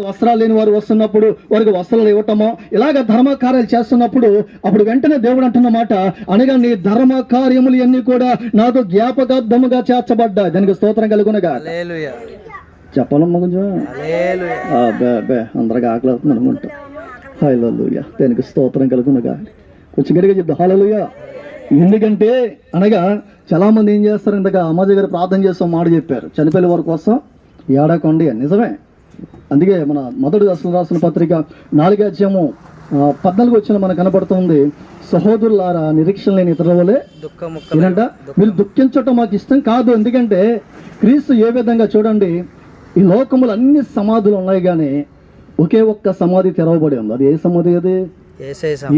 వస్త్రాలు లేని వారు వస్తున్నప్పుడు వారికి వస్త్రాలు ఇవ్వటమో ఇలాగ ధర్మ కార్యాలు చేస్తున్నప్పుడు అప్పుడు వెంటనే దేవుడు అంటున్న మాట, అనగా నీ ధర్మ కార్యములు అన్ని కూడా నాకు జ్ఞాపకార్థముగా చేర్చబడ్డాయి. దానికి స్తోత్రం కలుగునగా. చెప్పాలమ్మా కొంచెం అందరికి ఆకలి అవుతుంది అనుకుంటా. హల్లెలూయా, దానికి స్తోత్రం కలుగునగా. కొంచెం గట్టిగా చెప్తా హల్లెలూయా. ఎందుకంటే అనగా చాలా మంది ఏం చేస్తారు, ఇంతగా అమ్మాజీ గారు ప్రార్థన చేస్తాం మాట చెప్పారు, చనిపోయిన వారి కోసం ఏడాకొండి అని. నిజమే. అందుకే మన మొదటి దశలో రాసిన పత్రిక 4:14 వచ్చిన మనకు కనపడుతుంది, సహోదరులారా నిరీక్షణ లేని ఇతరుల వలె ఏంటంట మీరు దుఃఖించటం మాకు ఇష్టం కాదు. ఎందుకంటే క్రీస్తు ఏ విధంగా చూడండి, ఈ లోకములు అన్ని సమాధులు ఉన్నాయి కానీ ఒకే ఒక్క సమాధి తెరవబడి ఉంది. అది ఏ సమాధి? అది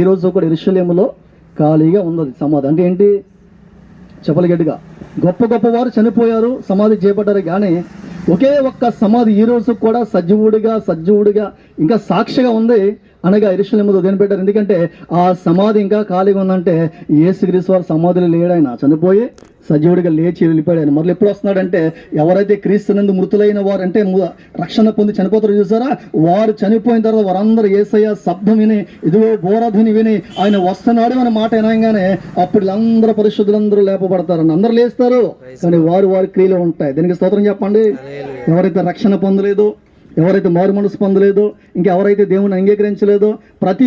ఈ రోజు కూడా యెరూషలేములో ఖాళీగా ఉంది సమాధి. అంటే ఏంటి చెప్పలు గట్టిగా, గొప్ప గొప్ప వారు చనిపోయారు, సమాధి చేయబడ్డారు, కానీ ఒకే ఒక్క సమాధి ఈ రోజు కూడా సజీవుడిగా ఇంకా సాక్షిగా ఉంది. అనగా యెరూషలేములో దేని పెట్టారు? ఎందుకంటే ఆ సమాధి ఇంకా ఖాళీగా ఉందంటే యేసుక్రీస్తు వారు సమాధిలో లేడాయన, చనిపోయి సజీవుడిగా లేచి వెళ్ళిపోయాడు ఆయన. మరలా ఎప్పుడు వస్తున్నాడంటే ఎవరైతే క్రీస్తునందు మృతులైన వారు అంటే రక్షణ పొంది చనిపోతారో చూసారా, వారు చనిపోయిన తర్వాత వారందరూ యేసయ్య శబ్దం విని ఇదిగో బోరధ్వని విని ఆయన వస్తున్నాడు అనే మాట వినగానే అప్పుడు అందరూ పరిశుద్ధులందరూ లేపబడతారని అందరూ లేస్తారు. కానీ వారి క్రియలు ఉంటాయి. దీనికి స్తోత్రం చెప్పండి. ఎవరైతే రక్షణ పొందలేదో, ఎవరైతే మారు మనసు పొందలేదో, ఇంకెవరైతే దేవుని అంగీకరించలేదో, ప్రతి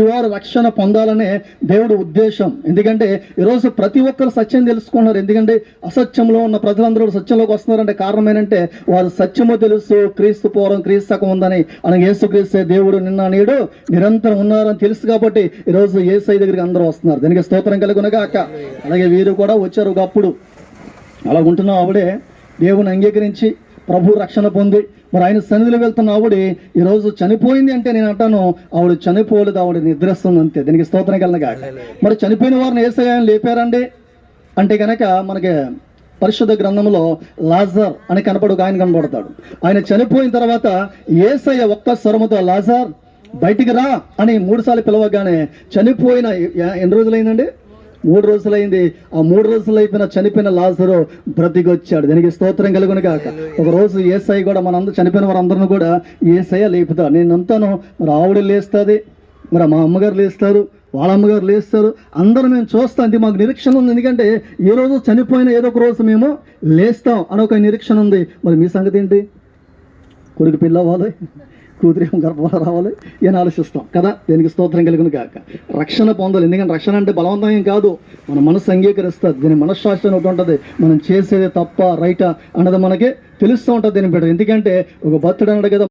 వారు రక్షణ పొందాలనే దేవుడు ఉద్దేశం. ఎందుకంటే ఈరోజు ప్రతి ఒక్కరు సత్యం తెలుసుకున్నారు. ఎందుకంటే అసత్యంలో ఉన్న ప్రజలందరూ సత్యంలోకి వస్తున్నారంటే కారణం ఏంటంటే వారు సత్యము తెలుసు, క్రీస్తు పూర్వం క్రీస్తు శకం ఉందని, అనగా యేసుక్రీస్తు దేవుడు నిన్న నేడు నిరంతరం ఉన్నారని తెలుసు. కాబట్టి ఈరోజు యేసయ్య దగ్గరికి అందరూ వస్తున్నారు. దానికి స్తోత్రం కలుగునగాక. అలాగే వీరు కూడా వచ్చారు ఒకప్పుడు. అలా ఉంటున్నాం ఆవిడే దేవుని అంగీకరించి ప్రభు రక్షణ పొంది మరి ఆయన సన్నిధిలో వెళ్తున్న ఆవిడ ఈరోజు చనిపోయింది అంటే నేను అంటాను ఆవిడ చనిపోలేదు, ఆవిడ నిద్రిస్తుంది అంతే. దీనికి స్తోత్రం కలనగా. మరి చనిపోయిన వారిని యేసయ్య లేపారండి అంటే కనుక మనకి పరిశుద్ధ గ్రంథంలో లాజర్ అని కనపడు ఆయన కనబడతాడు. ఆయన చనిపోయిన తర్వాత యేసయ్య ఒక్క స్వరముతో లాజర్ బయటికి రా అని 3 సార్లు పిలవగానే చనిపోయిన ఎన్ని రోజులైందండి? 3 రోజులైంది. ఆ 3 రోజులు అయిపోయిన చనిపోయిన లాజరు బ్రతికొచ్చాడు. దీనికి స్తోత్రం కలుగును గాక. ఒక రోజు యేసయ్య కూడా మనందరూ చనిపోయిన వారందరిని కూడా యేసయ్య లేపుతాడు. నేను అంతాను మరి ఆవిడ లేస్తుంది, మరి మా అమ్మగారు లేస్తారు, వాళ్ళ అమ్మగారు లేస్తారు, అందరూ మేము చూస్తాం. ఇది మాకు నిరీక్షణ ఉంది. ఎందుకంటే ఏ రోజు చనిపోయిన ఏదో ఒక రోజు మేము లేస్తాం అని ఒక నిరీక్షణ ఉంది. మరి మీ సంగతి ఏంటి? కొడుకు పిల్ల అవ్వాలి, కూతురేమో గర్భాలు రావాలి అని ఆలోచిస్తాం కదా. దీనికి స్తోత్రం కలిగిన కాక. రక్షణ పొందాలి. ఎందుకంటే రక్షణ అంటే బలవంతం ఏం కాదు, మన మనసు అంగీకరిస్తుంది. దీని మనశ్శాస్త్రం ఒకటి ఉంటుంది, మనం చేసేది తప్ప రైటా అన్నది మనకి తెలుస్తూ ఉంటుంది దీని బిడ్డ. ఎందుకంటే ఒక భక్తుడు అన్నాడు కదా,